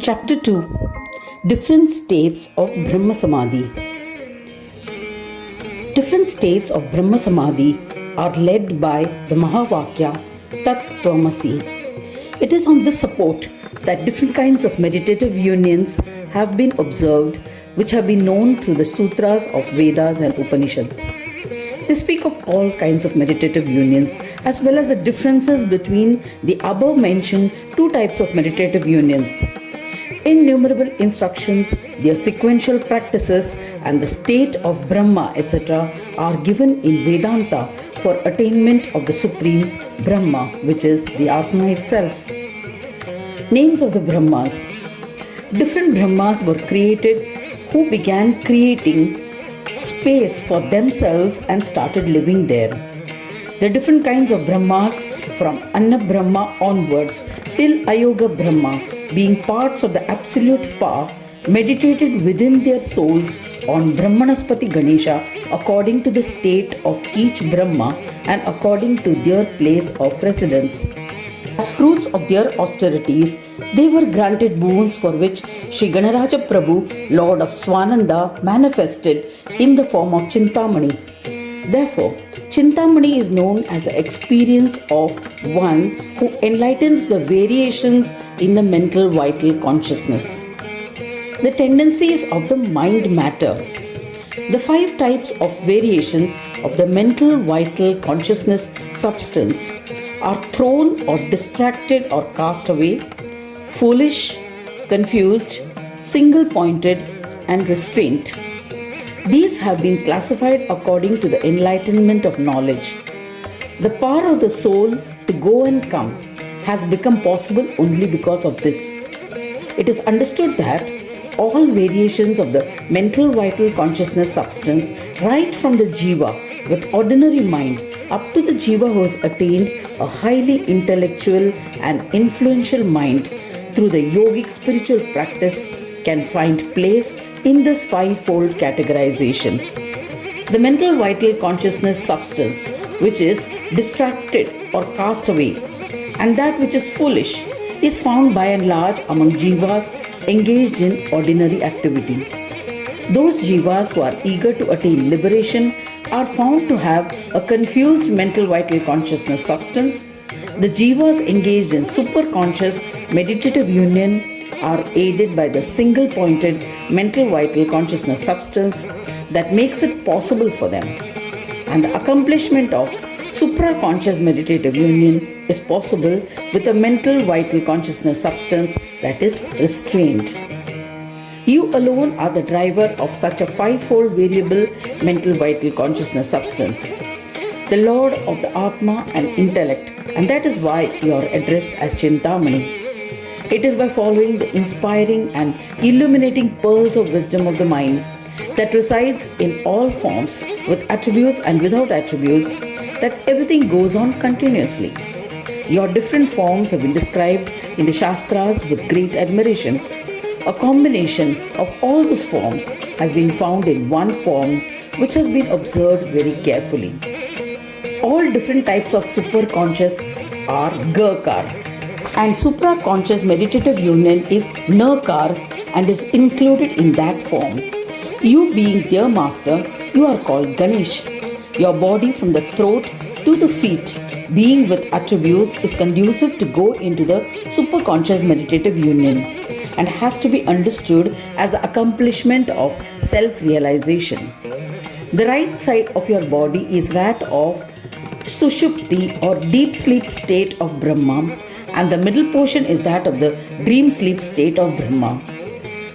Chapter 2. Different States of Brahma Samadhi. Different states of Brahma Samadhi are led by the Mahavakya Tat Tvamasi. It is on this support that different kinds of meditative unions have been observed, which have been known through the sutras of Vedas and Upanishads. They speak of all kinds of meditative unions as well as the differences between the above mentioned two types of meditative unions. Innumerable instructions, their sequential practices, and the state of Brahma, etc., are given in Vedanta for attainment of the Supreme Brahma, which is the Atma itself. Names of the Brahmas. Different Brahmas were created who began creating space for themselves and started living there. The different kinds of Brahmas from Anna Brahma onwards till Ayoga Brahma, being parts of the absolute power, meditated within their souls on Brahmanaspati Ganesha according to the state of each Brahma and according to their place of residence. As fruits of their austerities, they were granted boons for which Sri Ganaraja Prabhu, Lord of Swananda, manifested in the form of Chintamani. Therefore, Chintamani is known as the experience of one who enlightens the variations in the mental vital consciousness. The tendencies of the mind matter. The 5 types of variations of the mental vital consciousness substance are thrown or distracted or cast away, foolish, confused, single-pointed, and restraint. These have been classified according to the enlightenment of knowledge. The power of the soul to go and come has become possible only because of this. It is understood that all variations of the mental vital consciousness substance, right from the jiva with ordinary mind up to the jiva who has attained a highly intellectual and influential mind through the yogic spiritual practice, can find place in this 5-fold categorization. The mental vital consciousness substance, which is distracted or cast away, and that which is foolish, is found by and large among jivas engaged in ordinary activity. Those jivas who are eager to attain liberation are found to have a confused mental vital consciousness substance. The jivas engaged in superconscious meditative union are aided by the single-pointed mental vital consciousness substance that makes it possible for them. And the accomplishment of supraconscious meditative union is possible with a mental vital consciousness substance that is restrained. You alone are the driver of such a 5-fold variable mental vital consciousness substance, the Lord of the Atma and intellect, and that is why you are addressed as Chintamani. It is by following the inspiring and illuminating pearls of wisdom of the mind that resides in all forms with attributes and without attributes that everything goes on continuously. Your different forms have been described in the Shastras with great admiration. A combination of all those forms has been found in one form which has been observed very carefully. All different types of superconscious are Gakar, and supraconscious meditative union is Nakar and is included in that form. You being their master, you are called Ganesh. Your body from the throat to the feet, being with attributes, is conducive to go into the superconscious meditative union and has to be understood as the accomplishment of self-realization. The right side of your body is that of Sushupti or deep sleep state of Brahma, and the middle portion is that of the dream sleep state of Brahma.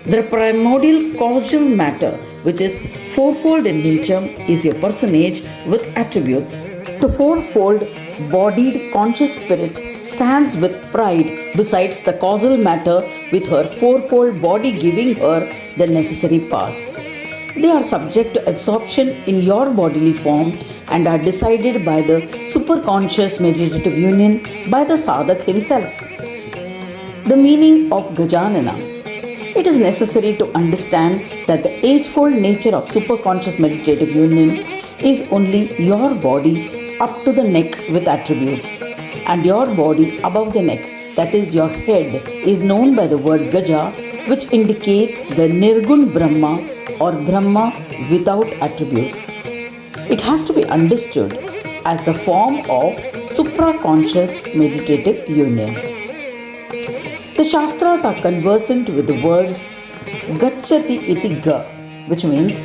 The primordial causal matter, which is 4-fold in nature, is your personage with attributes. The 4-fold bodied conscious spirit stands with pride besides the causal matter with her 4-fold body giving her the necessary powers. They are subject to absorption in your bodily form and are decided by the superconscious meditative union by the sadhak himself. The meaning of Gajanana. It is necessary to understand that the 8-fold nature of superconscious meditative union is only your body up to the neck with attributes, and your body above the neck that is your head, is known by the word Gaja, which indicates the Nirgun Brahma or Brahma without attributes. It has to be understood as the form of supraconscious meditative union. The Shastras are conversant with the words Gacchati iti ga, which means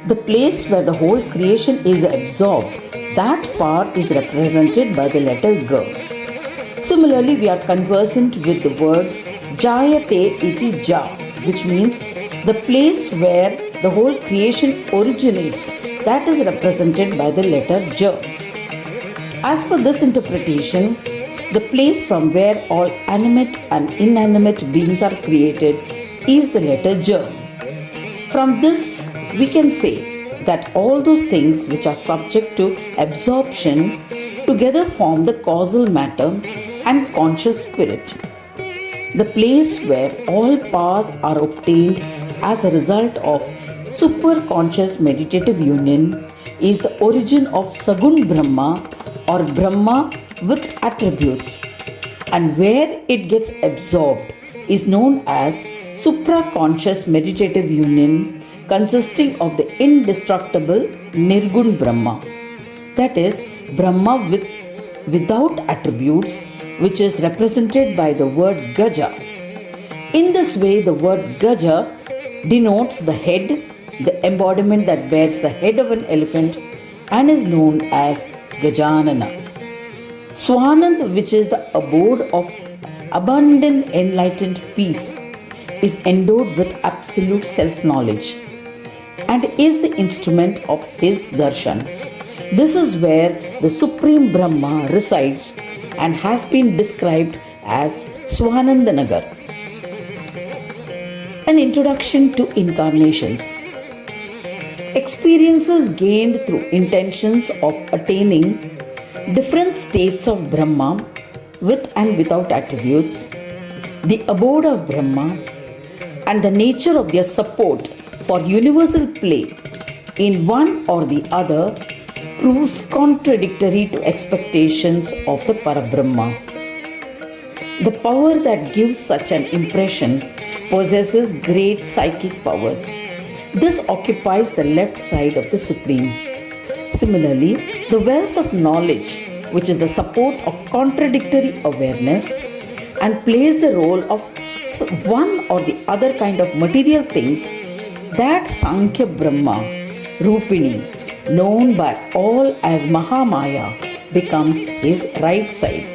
the place where the whole creation is absorbed. That part is represented by the letter G. Similarly, we are conversant with the words Jayate iti ja, which means the place where the whole creation originates. That is represented by the letter J. As per this interpretation, the place from where all animate and inanimate beings are created is the letter J. From this, we can say that all those things which are subject to absorption together form the causal matter and conscious spirit. The place where all powers are obtained as a result of superconscious meditative union is the origin of Sagun Brahma or Brahma with attributes, and where it gets absorbed is known as supraconscious meditative union consisting of the indestructible Nirgun Brahma, that is Brahma without attributes, which is represented by the word Gaja. In this way, the word Gaja denotes the head, the embodiment that bears the head of an elephant and is known as Gajanana. Swanand, which is the abode of abundant enlightened peace, is endowed with absolute self-knowledge and is the instrument of his darshan. This is where the Supreme Brahma resides and has been described as Swanandanagar. An introduction to incarnations. Experiences gained through intentions of attaining different states of Brahma with and without attributes, the abode of Brahma, and the nature of their support for universal play in one or the other proves contradictory to expectations of the Parabrahma. The power that gives such an impression possesses great psychic powers. This occupies the left side of the Supreme. Similarly, the wealth of knowledge, which is the support of contradictory awareness and plays the role of one or the other kind of material things, that Sankhya Brahma, Rupini, known by all as Mahamaya, becomes his right side.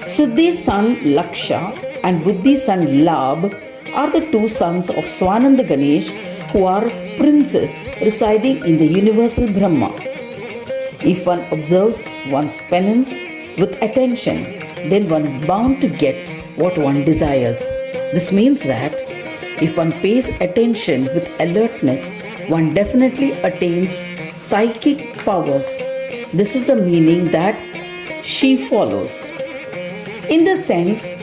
Siddhi's son Laksha and Buddhi's son Labh are the two sons of Swananda Ganesh, who are princes residing in the universal Brahma. If one observes one's penance with attention, then one is bound to get what one desires. This means that if one pays attention with alertness, one definitely attains psychic powers. This is the meaning that she follows. In this sense,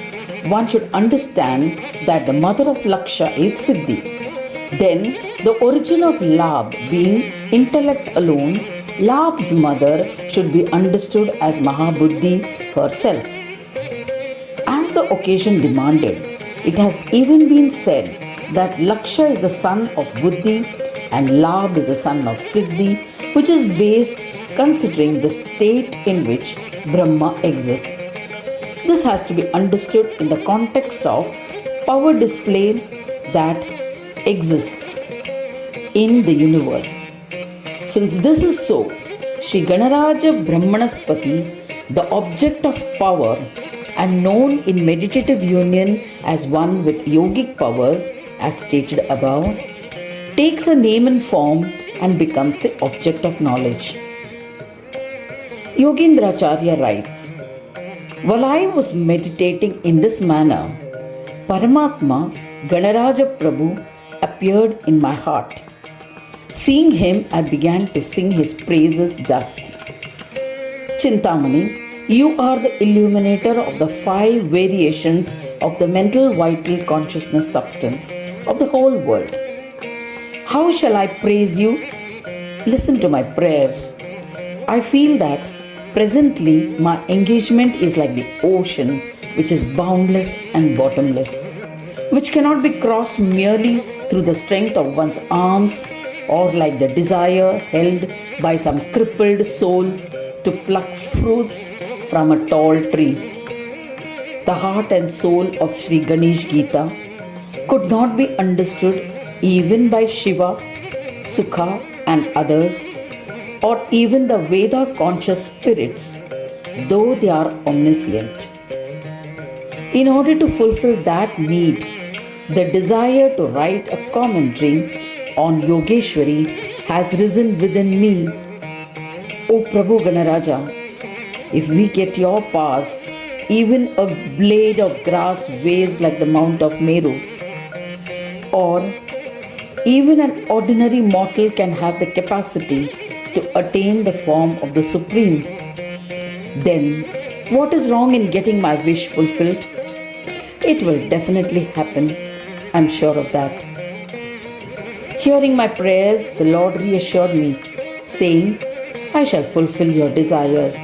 one should understand that the mother of Laksha is Siddhi. Then, the origin of Labh being intellect alone, Labh's mother should be understood as Mahabuddhi herself. As the occasion demanded, it has even been said that Laksha is the son of Buddhi and Labh is the son of Siddhi, which is based considering the state in which Brahma exists. This has to be understood in the context of power display that exists in the universe. Since this is so, Shri Ganaraja Brahmanaspati, the object of power and known in meditative union as one with yogic powers, as stated above, takes a name and form and becomes the object of knowledge. Yogendracharya writes, while I was meditating in this manner, Paramatma, Ganaraja Prabhu, appeared in my heart. Seeing him, I began to sing his praises thus. Chintamani, you are the illuminator of the 5 variations of the mental vital consciousness substance of the whole world. How shall I praise you? Listen to my prayers. I feel that presently my engagement is like the ocean which is boundless and bottomless, which cannot be crossed merely through the strength of one's arms or like the desire held by some crippled soul to pluck fruits from a tall tree. The heart and soul of Sri Ganesh Gita could not be understood even by Shiva, Sukha and others, or even the Veda conscious spirits, though they are omniscient. In order to fulfill that need, the desire to write a commentary on Yogeshwari has risen within me. O Prabhu Ganaraja, if we get your powers, even a blade of grass weighs like the mount of Meru, or even an ordinary mortal can have the capacity to attain the form of the Supreme, then what is wrong in getting my wish fulfilled? It will definitely happen, I'm sure of that. Hearing my prayers, the Lord reassured me, saying, I shall fulfill your desires.